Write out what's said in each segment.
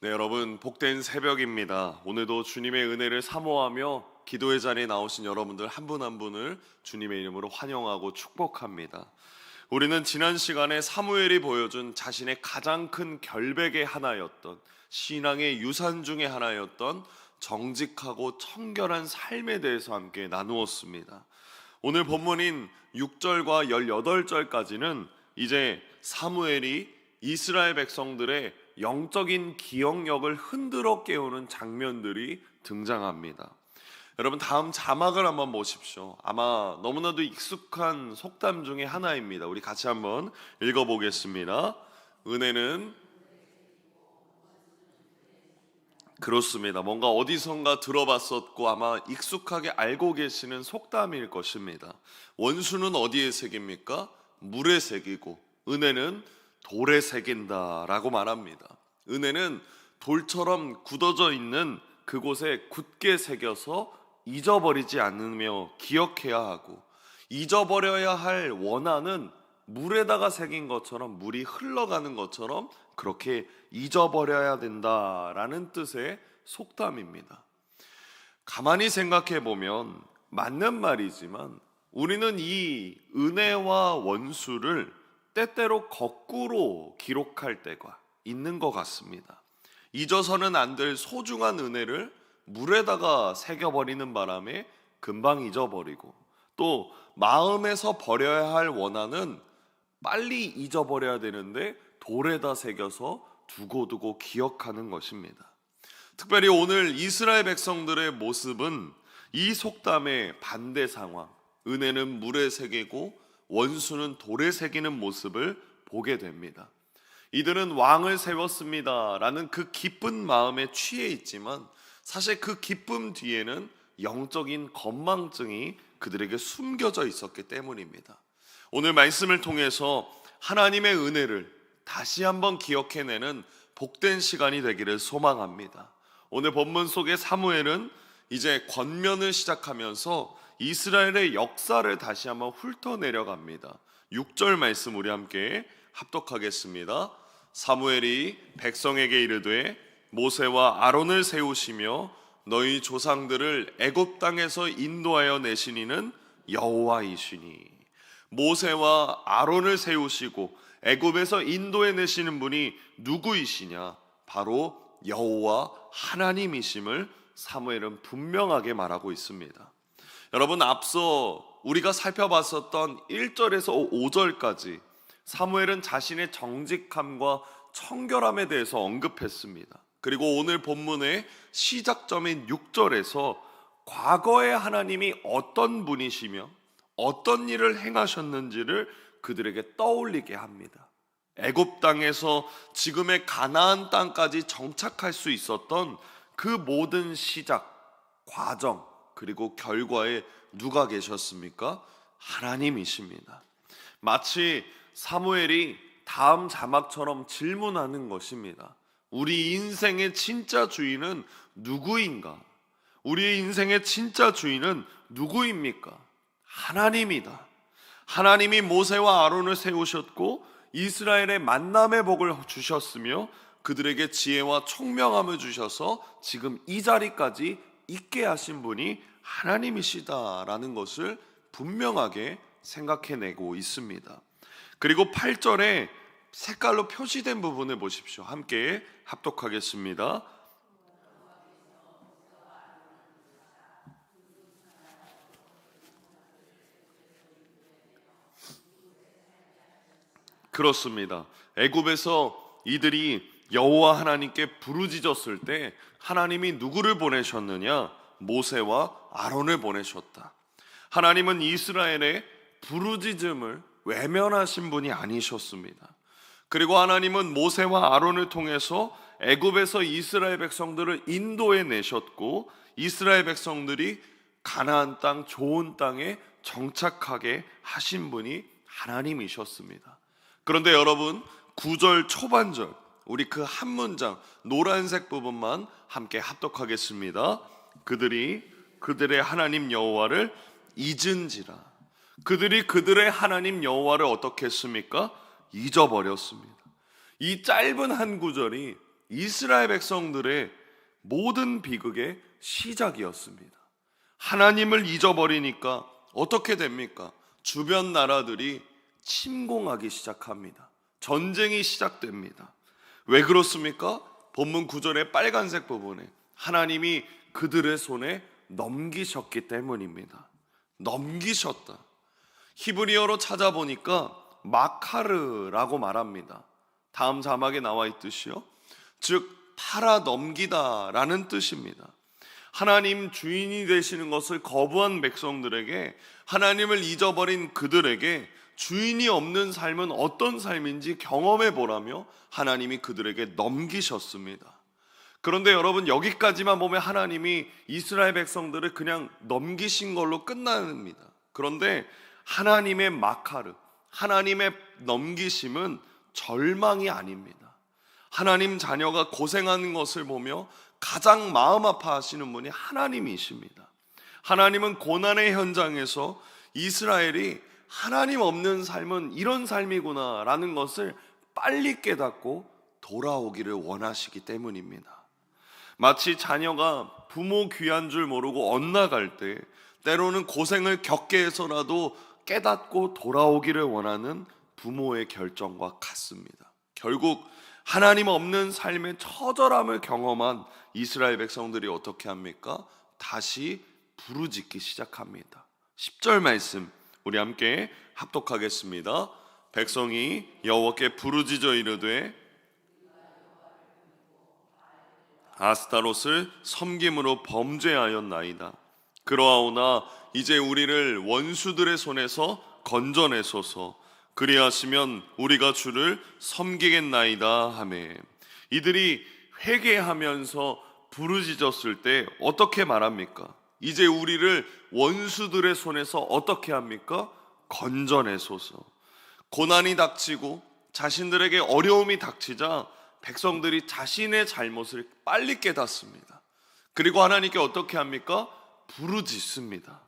네, 여러분 복된 새벽입니다. 오늘도 주님의 은혜를 사모하며 기도의 자리에 나오신 여러분들 한 분 한 분을 주님의 이름으로 환영하고 축복합니다. 우리는 지난 시간에 사무엘이 보여준 자신의 가장 큰 결백의 하나였던, 신앙의 유산 중의 하나였던 정직하고 청결한 삶에 대해서 함께 나누었습니다. 오늘 본문인 6절과 18절까지는 이제 사무엘이 이스라엘 백성들의 영적인 기억력을 흔들어 깨우는 장면들이 등장합니다. 여러분, 다음 자막을 한번 보십시오. 아마 너무나도 익숙한 속담 중에 하나입니다. 우리 같이 한번 읽어보겠습니다. 은혜는, 그렇습니다. 뭔가 어디선가 들어봤었고 아마 익숙하게 알고 계시는 속담일 것입니다. 원수는 어디에 새깁니까? 물에 새기고, 은혜는 돌에 새긴다라고 말합니다. 은혜는 돌처럼 굳어져 있는 그곳에 굳게 새겨서 잊어버리지 않으며 기억해야 하고, 잊어버려야 할 원한은 물에다가 새긴 것처럼, 물이 흘러가는 것처럼 그렇게 잊어버려야 된다라는 뜻의 속담입니다. 가만히 생각해 보면 맞는 말이지만 우리는 이 은혜와 원수를 때때로 거꾸로 기록할 때가 있는 것 같습니다. 잊어서는 안 될 소중한 은혜를 물에다가 새겨버리는 바람에 금방 잊어버리고, 또 마음에서 버려야 할 원한은 빨리 잊어버려야 되는데 돌에다 새겨서 두고두고 기억하는 것입니다. 특별히 오늘 이스라엘 백성들의 모습은 이 속담의 반대 상황, 은혜는 물에 새기고 원수는 돌에 새기는 모습을 보게 됩니다. 이들은 왕을 세웠습니다 라는 그 기쁜 마음에 취해 있지만 사실 그 기쁨 뒤에는 영적인 건망증이 그들에게 숨겨져 있었기 때문입니다. 오늘 말씀을 통해서 하나님의 은혜를 다시 한번 기억해내는 복된 시간이 되기를 소망합니다. 오늘 본문 속의 사무엘은 이제 권면을 시작하면서 이스라엘의 역사를 다시 한번 훑어내려갑니다. 6절 말씀 우리 함께 합독하겠습니다. 사무엘이 백성에게 이르되 모세와 아론을 세우시며 너희 조상들을 애굽 땅에서 인도하여 내신 이는 여호와이시니. 모세와 아론을 세우시고 애굽에서 인도해 내시는 분이 누구이시냐? 바로 여호와 하나님이심을 사무엘은 분명하게 말하고 있습니다. 여러분, 앞서 우리가 살펴봤었던 1절에서 5절까지 사무엘은 자신의 정직함과 청결함에 대해서 언급했습니다. 그리고 오늘 본문의 시작점인 6절에서 과거의 하나님이 어떤 분이시며 어떤 일을 행하셨는지를 그들에게 떠올리게 합니다. 애굽 땅에서 지금의 가나안 땅까지 정착할 수 있었던 그 모든 시작, 과정, 그리고 결과에 누가 계셨습니까? 하나님이십니다. 마치 사무엘이 다음 자막처럼 질문하는 것입니다. 우리 인생의 진짜 주인은 누구인가? 우리의 인생의 진짜 주인은 누구입니까? 하나님이다. 하나님이 모세와 아론을 세우셨고 이스라엘의 만남의 복을 주셨으며 그들에게 지혜와 총명함을 주셔서 지금 이 자리까지 있게 하신 분이 하나님이시다라는 것을 분명하게 생각해내고 있습니다. 그리고 8절에 색깔로 표시된 부분을 보십시오. 함께 합독하겠습니다. 그렇습니다. 애굽에서 이들이 여호와 하나님께 부르짖었을 때 하나님이 누구를 보내셨느냐? 모세와 아론을 보내셨다. 하나님은 이스라엘의 부르짖음을 외면하신 분이 아니셨습니다. 그리고 하나님은 모세와 아론을 통해서 애굽에서 이스라엘 백성들을 인도해 내셨고 이스라엘 백성들이 가나안 땅, 좋은 땅에 정착하게 하신 분이 하나님이셨습니다. 그런데 여러분, 9절 초반절 우리 그 한 문장 노란색 부분만 함께 합독하겠습니다. 그들이 그들의 하나님 여호와를 잊은지라. 그들이 그들의 하나님 여호와를 어떻게 했습니까? 잊어버렸습니다. 이 짧은 한 구절이 이스라엘 백성들의 모든 비극의 시작이었습니다. 하나님을 잊어버리니까 어떻게 됩니까? 주변 나라들이 침공하기 시작합니다. 전쟁이 시작됩니다. 왜 그렇습니까? 본문 9절의 빨간색 부분에 하나님이 그들의 손에 넘기셨기 때문입니다. 넘기셨다. 히브리어로 찾아보니까 마카르라고 말합니다. 다음 자막에 나와 있듯이요, 즉 팔아 넘기다라는 뜻입니다. 하나님 주인이 되시는 것을 거부한 백성들에게, 하나님을 잊어버린 그들에게 주인이 없는 삶은 어떤 삶인지 경험해 보라며 하나님이 그들에게 넘기셨습니다. 그런데 여러분, 여기까지만 보면 하나님이 이스라엘 백성들을 그냥 넘기신 걸로 끝납니다. 그런데 하나님의 마카르, 하나님의 넘기심은 절망이 아닙니다. 하나님 자녀가 고생하는 것을 보며 가장 마음 아파하시는 분이 하나님이십니다. 하나님은 고난의 현장에서 이스라엘이 하나님 없는 삶은 이런 삶이구나 라는 것을 빨리 깨닫고 돌아오기를 원하시기 때문입니다. 마치 자녀가 부모 귀한 줄 모르고 엇나갈 때 때로는 고생을 겪게 해서라도 깨닫고 돌아오기를 원하는 부모의 결정과 같습니다. 결국 하나님 없는 삶의 처절함을 경험한 이스라엘 백성들이 어떻게 합니까? 다시 부르짖기 시작합니다. 10절 말씀 우리 함께 합독하겠습니다. 백성이 여호와께 부르짖어 이르되 아스타롯을 섬김으로 범죄하였나이다. 그러하오나 이제 우리를 원수들의 손에서 건져내소서. 그리하시면 우리가 주를 섬기겠나이다 하매. 이들이 회개하면서 부르짖었을 때 어떻게 말합니까? 이제 우리를 원수들의 손에서 어떻게 합니까? 건져내소서. 고난이 닥치고 자신들에게 어려움이 닥치자 백성들이 자신의 잘못을 빨리 깨닫습니다. 그리고 하나님께 어떻게 합니까? 부르짖습니다.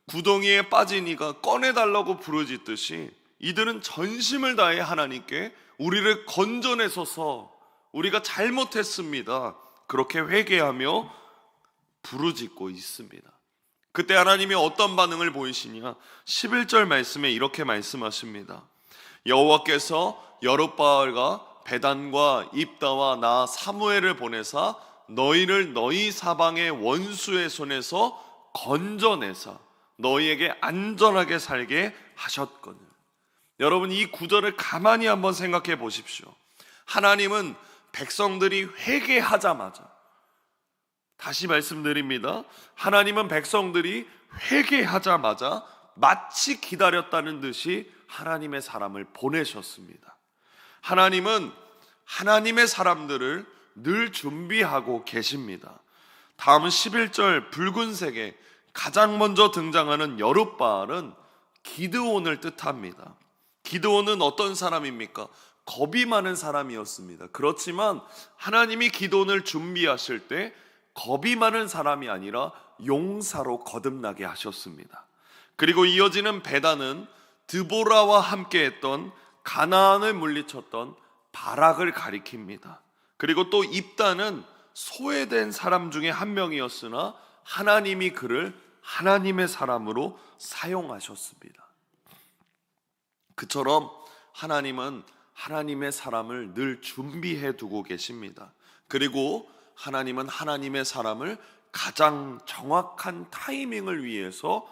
구덩이에 빠진 이가 꺼내달라고 부르짖듯이 이들은 전심을 다해 하나님께 우리를 건져내소서, 우리가 잘못했습니다, 그렇게 회개하며 부르짖고 있습니다. 그때 하나님이 어떤 반응을 보이시냐? 11절 말씀에 이렇게 말씀하십니다. 여호와께서 여룻바알과 베단과 입다와 나 사무엘을 보내사 너희를 너희 사방의 원수의 손에서 건져내사 너희에게 안전하게 살게 하셨거늘. 여러분, 이 구절을 가만히 한번 생각해 보십시오. 하나님은 백성들이 회개하자마자, 다시 말씀드립니다, 하나님은 백성들이 회개하자마자 마치 기다렸다는 듯이 하나님의 사람을 보내셨습니다. 하나님은 하나님의 사람들을 늘 준비하고 계십니다. 다음 11절 붉은색에 가장 먼저 등장하는 여룻바알은 기드온을 뜻합니다. 기드온은 어떤 사람입니까? 겁이 많은 사람이었습니다. 그렇지만 하나님이 기드온을 준비하실 때 겁이 많은 사람이 아니라 용사로 거듭나게 하셨습니다. 그리고 이어지는 베단은 드보라와 함께했던 가나안을 물리쳤던 바락을 가리킵니다. 그리고 또 입다는 소외된 사람 중에 한 명이었으나 하나님이 그를 하나님의 사람으로 사용하셨습니다. 그처럼 하나님은 하나님의 사람을 늘 준비해 두고 계십니다. 그리고 하나님은 하나님의 사람을 가장 정확한 타이밍을 위해서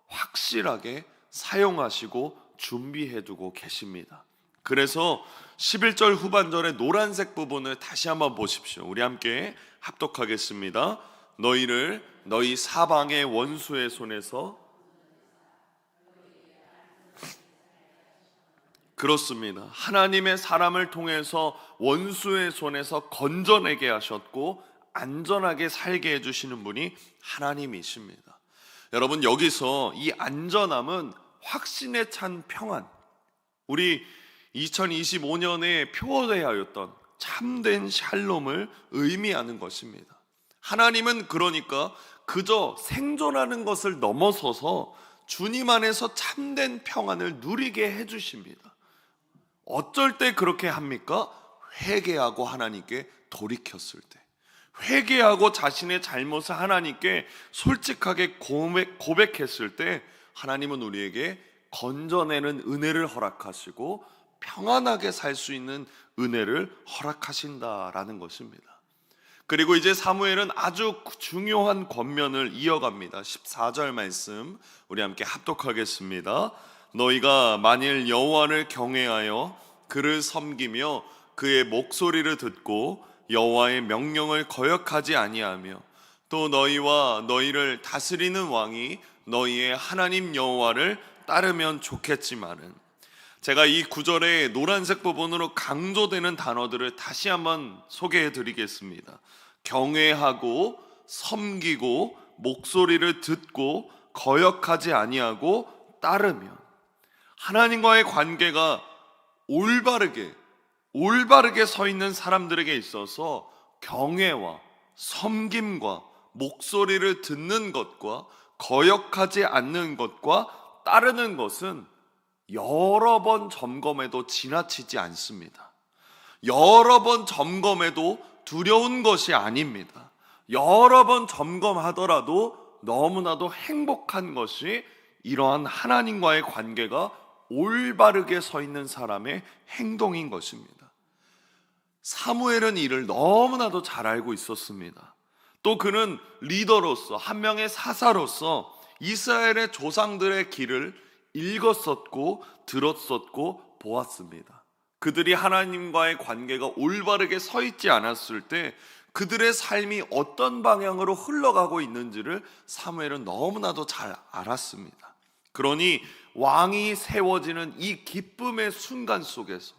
확실하게 사용하시고 준비해 두고 계십니다. 그래서 11절 후반절의 노란색 부분을 다시 한번 보십시오. 우리 함께 합독하겠습니다. 너희를 너희 사방의 원수의 손에서, 그렇습니다, 하나님의 사람을 통해서 원수의 손에서 건져내게 하셨고 안전하게 살게 해주시는 분이 하나님이십니다. 여러분, 여기서 이 안전함은 확신에 찬 평안, 우리 2025년에 표어되었던 참된 샬롬을 의미하는 것입니다. 하나님은 그러니까 그저 생존하는 것을 넘어서서 주님 안에서 참된 평안을 누리게 해주십니다. 어쩔 때 그렇게 합니까? 회개하고 하나님께 돌이켰을 때, 회개하고 자신의 잘못을 하나님께 솔직하게 고백했을 때 하나님은 우리에게 건져내는 은혜를 허락하시고 평안하게 살 수 있는 은혜를 허락하신다라는 것입니다. 그리고 이제 사무엘은 아주 중요한 권면을 이어갑니다. 14절 말씀 우리 함께 합독하겠습니다. 너희가 만일 여호와를 경외하여 그를 섬기며 그의 목소리를 듣고 여호와의 명령을 거역하지 아니하며 또 너희와 너희를 다스리는 왕이 너희의 하나님 여호와를 따르면 좋겠지만은, 제가 이 구절의 노란색 부분으로 강조되는 단어들을 다시 한번 소개해 드리겠습니다. 경외하고 섬기고 목소리를 듣고 거역하지 아니하고 따르면, 하나님과의 관계가 올바르게 서 있는 사람들에게 있어서 경외와 섬김과 목소리를 듣는 것과 거역하지 않는 것과 따르는 것은 여러 번 점검해도 지나치지 않습니다. 여러 번 점검해도 두려운 것이 아닙니다. 여러 번 점검하더라도 너무나도 행복한 것이 이러한 하나님과의 관계가 올바르게 서 있는 사람의 행동인 것입니다. 사무엘은 이를 너무나도 잘 알고 있었습니다. 또 그는 리더로서, 한 명의 사사로서 이스라엘의 조상들의 길을 읽었었고 들었었고 보았습니다. 그들이 하나님과의 관계가 올바르게 서 있지 않았을 때 그들의 삶이 어떤 방향으로 흘러가고 있는지를 사무엘은 너무나도 잘 알았습니다. 그러니 왕이 세워지는 이 기쁨의 순간 속에서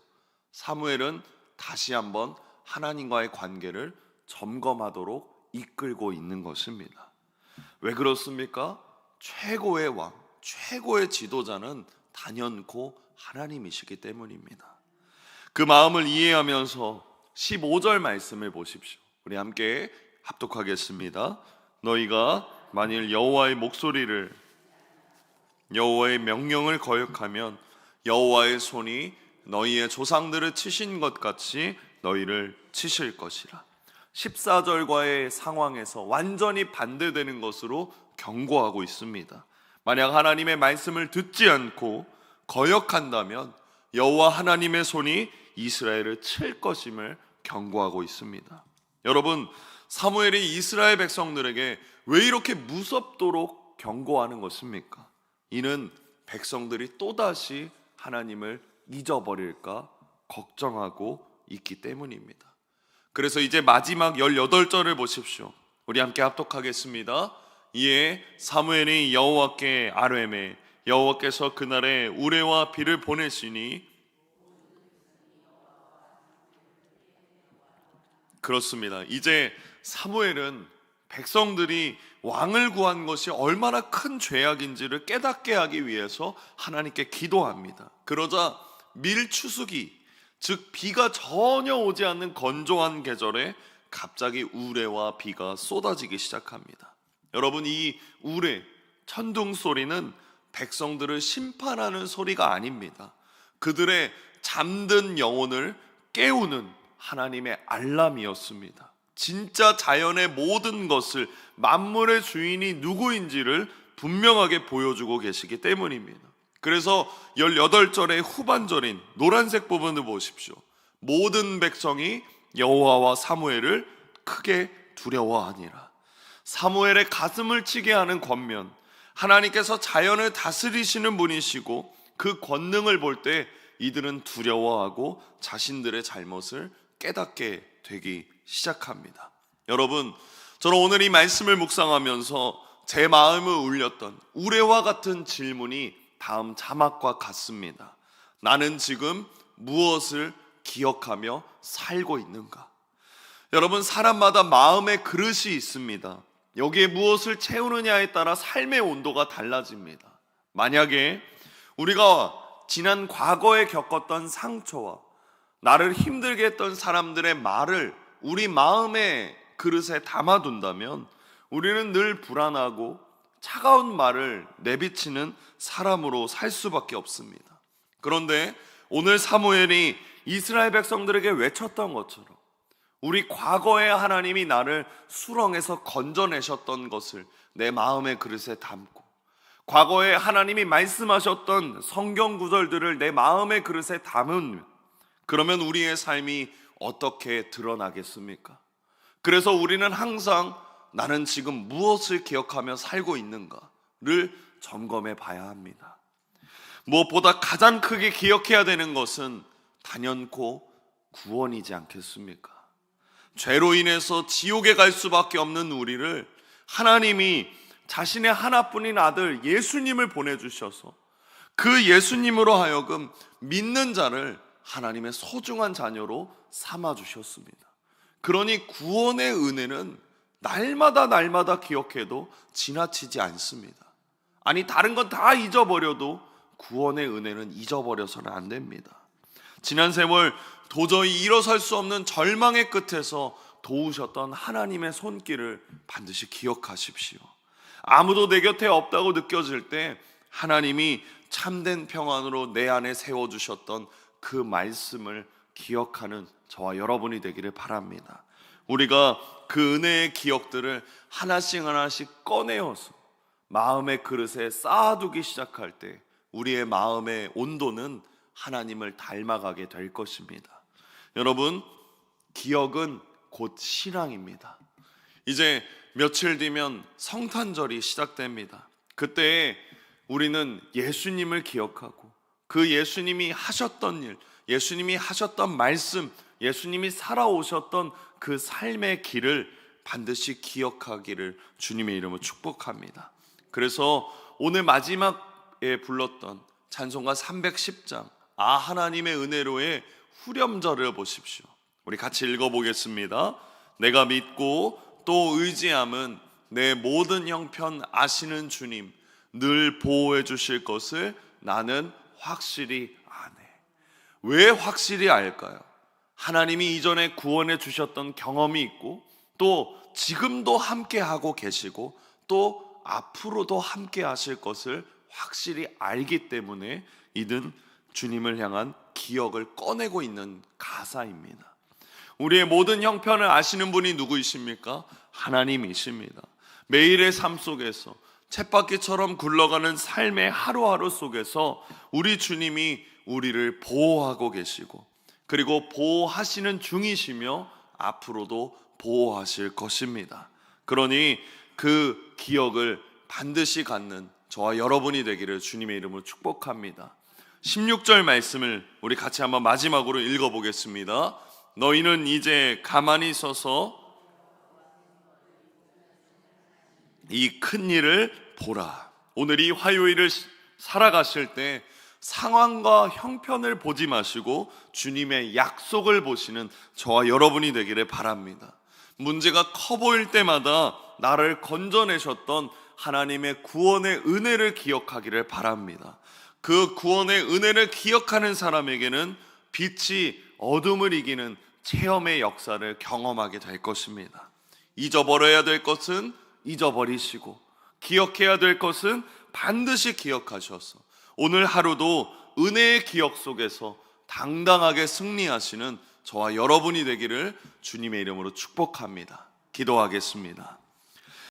사무엘은 다시 한번 하나님과의 관계를 점검하도록 이끌고 있는 것입니다. 왜 그렇습니까? 최고의 왕, 최고의 지도자는 단연코 하나님이시기 때문입니다. 그 마음을 이해하면서 15절 말씀을 보십시오. 우리 함께 합독하겠습니다. 너희가 만일 여호와의 명령을 거역하면 여호와의 손이 너희의 조상들을 치신 것 같이 너희를 치실 것이라. 14절과의 상황에서 완전히 반대되는 것으로 경고하고 있습니다. 만약 하나님의 말씀을 듣지 않고 거역한다면 여호와 하나님의 손이 이스라엘을 칠 것임을 경고하고 있습니다. 여러분, 사무엘이 이스라엘 백성들에게 왜 이렇게 무섭도록 경고하는 것입니까? 이는 백성들이 또다시 하나님을 잊어버릴까 걱정하고 있기 때문입니다. 그래서 이제 마지막 18절을 보십시오. 우리 함께 합독하겠습니다. 이에 사무엘이 여호와께 아뢰매 여호와께서 그날에 우레와 비를 보내시니, 그렇습니다. 이제 사무엘은 백성들이 왕을 구한 것이 얼마나 큰 죄악인지를 깨닫게 하기 위해서 하나님께 기도합니다. 그러자 밀추수기, 즉 비가 전혀 오지 않는 건조한 계절에 갑자기 우레와 비가 쏟아지기 시작합니다. 여러분, 이 우레, 천둥 소리는 백성들을 심판하는 소리가 아닙니다. 그들의 잠든 영혼을 깨우는 하나님의 알람이었습니다. 진짜 자연의 모든 것을, 만물의 주인이 누구인지를 분명하게 보여주고 계시기 때문입니다. 그래서 18절의 후반절인 노란색 부분을 보십시오. 모든 백성이 여호와와 사무엘을 크게 두려워하니라. 사무엘의 가슴을 치게 하는 권면, 하나님께서 자연을 다스리시는 분이시고 그 권능을 볼 때 이들은 두려워하고 자신들의 잘못을 깨닫게 되기 시작합니다. 여러분, 저는 오늘 이 말씀을 묵상하면서 제 마음을 울렸던 우레와 같은 질문이 다음 자막과 같습니다. 나는 지금 무엇을 기억하며 살고 있는가? 여러분, 사람마다 마음의 그릇이 있습니다. 여기에 무엇을 채우느냐에 따라 삶의 온도가 달라집니다. 만약에 우리가 지난 과거에 겪었던 상처와 나를 힘들게 했던 사람들의 말을 우리 마음의 그릇에 담아둔다면 우리는 늘 불안하고 차가운 말을 내비치는 사람으로 살 수밖에 없습니다. 그런데 오늘 사무엘이 이스라엘 백성들에게 외쳤던 것처럼 우리 과거에 하나님이 나를 수렁에서 건져내셨던 것을 내 마음의 그릇에 담고, 과거에 하나님이 말씀하셨던 성경 구절들을 내 마음의 그릇에 담으면, 그러면 우리의 삶이 어떻게 드러나겠습니까? 그래서 우리는 항상 나는 지금 무엇을 기억하며 살고 있는가를 점검해 봐야 합니다. 무엇보다 가장 크게 기억해야 되는 것은 단연코 구원이지 않겠습니까? 죄로 인해서 지옥에 갈 수밖에 없는 우리를 하나님이 자신의 하나뿐인 아들 예수님을 보내주셔서 그 예수님으로 하여금 믿는 자를 하나님의 소중한 자녀로 삼아주셨습니다. 그러니 구원의 은혜는 날마다 기억해도 지나치지 않습니다. 아니, 다른 건 다 잊어버려도 구원의 은혜는 잊어버려서는 안 됩니다. 지난 세월 도저히 일어설 수 없는 절망의 끝에서 도우셨던 하나님의 손길을 반드시 기억하십시오. 아무도 내 곁에 없다고 느껴질 때 하나님이 참된 평안으로 내 안에 세워주셨던 그 말씀을 기억하는 저와 여러분이 되기를 바랍니다. 우리가 그 은혜의 기억들을 하나씩 꺼내어서 마음의 그릇에 쌓아두기 시작할 때 우리의 마음의 온도는 하나님을 닮아가게 될 것입니다. 여러분, 기억은 곧 신앙입니다. 이제 며칠 뒤면 성탄절이 시작됩니다. 그때 우리는 예수님을 기억하고 그 예수님이 하셨던 일, 예수님이 하셨던 말씀, 예수님이 살아오셨던 그 삶의 길을 반드시 기억하기를 주님의 이름으로 축복합니다. 그래서 오늘 마지막에 불렀던 찬송가 310장 하나님의 은혜로의 후렴절을 보십시오. 우리 같이 읽어보겠습니다. 내가 믿고 또 의지함은 내 모든 형편 아시는 주님, 늘 보호해 주실 것을 나는 확실히 아네. 왜 확실히 알까요? 하나님이 이전에 구원해 주셨던 경험이 있고 또 지금도 함께 하고 계시고 또 앞으로도 함께 하실 것을 확실히 알기 때문에 이는 주님을 향한 기억을 꺼내고 있는 가사입니다. 우리의 모든 형편을 아시는 분이 누구이십니까? 하나님이십니다. 매일의 삶 속에서 쳇바퀴처럼 굴러가는 삶의 하루하루 속에서 우리 주님이 우리를 보호하고 계시고 그리고 보호하시는 중이시며 앞으로도 보호하실 것입니다. 그러니 그 기억을 반드시 갖는 저와 여러분이 되기를 주님의 이름으로 축복합니다. 16절 말씀을 우리 같이 한번 마지막으로 읽어보겠습니다. 너희는 이제 가만히 서서 이 큰 일을 보라. 오늘 이 화요일을 살아가실 때 상황과 형편을 보지 마시고 주님의 약속을 보시는 저와 여러분이 되기를 바랍니다. 문제가 커 보일 때마다 나를 건져내셨던 하나님의 구원의 은혜를 기억하기를 바랍니다. 그 구원의 은혜를 기억하는 사람에게는 빛이 어둠을 이기는 체험의 역사를 경험하게 될 것입니다. 잊어버려야 될 것은 잊어버리시고 기억해야 될 것은 반드시 기억하셔서 오늘 하루도 은혜의 기억 속에서 당당하게 승리하시는 저와 여러분이 되기를 주님의 이름으로 축복합니다. 기도하겠습니다.